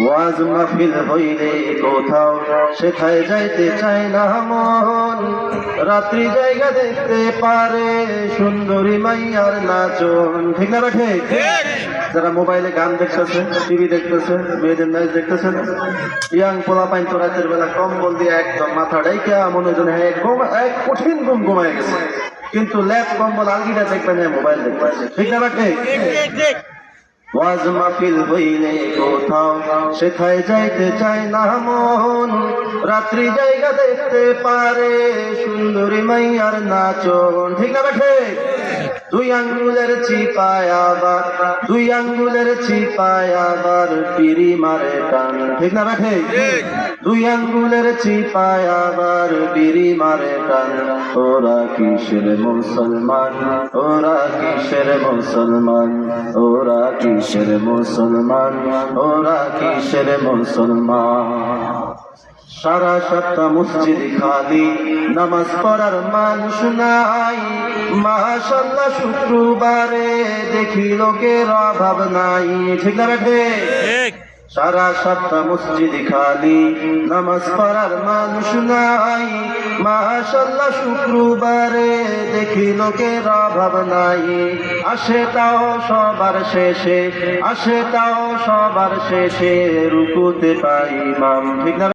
ওয়াজ মাহফিল হইলে কোথাও সেথায় যাইতে চায় না মন, রাত্রি জায়গা দেখতে পারে সুন্দরী মাইয়ার নাচন। ঠিক না রাখে? যারা মোবাইলে গান দেখতেছে, টিভি দেখতেছে, মেয়েদের নাচ দেখতেছেন, ইয়াং পোলা পাইন তো রাতের বেলা কম্বল দিয়ে একদম মাথা ডাইকা মনে হয় যেন এক কঠিন ঘুম ঘুমায় গেছে, কিন্তু ল্যাপ কম্বল আলগিটা দেখবেন মোবাইল দেখতেছে। ঠিক না রাখে? ওয়াজ মাহফিল হইলে কোথাও সেথায় যাইতে চায় না মন, রাত্রি জায়গা দেখতে পারে সুন্দরী মাইয়ার নাচন। ঠিক না বেঠে? দুই আঙ্গুলের চিপায় আবার পিরি মারে টান। ঠিক না বেঠে? দুই আঙ্গুলের চিপায় আবার পিরি মারে টান। ওরা কিসের মুসলমান, ওরা কিসের মুসলমান, ওরা কিসের মুসলমান, ওরা কিসের মুসলমান। সারা সপ্তাহ মসজিদ খালি, নামাজ পড়ার মানুষ নাই। মাশাআল্লাহ শুক্রবারে দেখি লোকের অভাব নাই। ঠিক না বেঠে? সারা সপ্তাহ মসজিদ খালি, নামাজ পড়ার মানুষ নাই। মাশাআল্লাহ শুক্রবারে দেখি লোকের অভাব নাই। আসে তাও সবার শেষে, আসে তাও সবার শেষে রুকুতে পাই ইমাম। ঠিক না?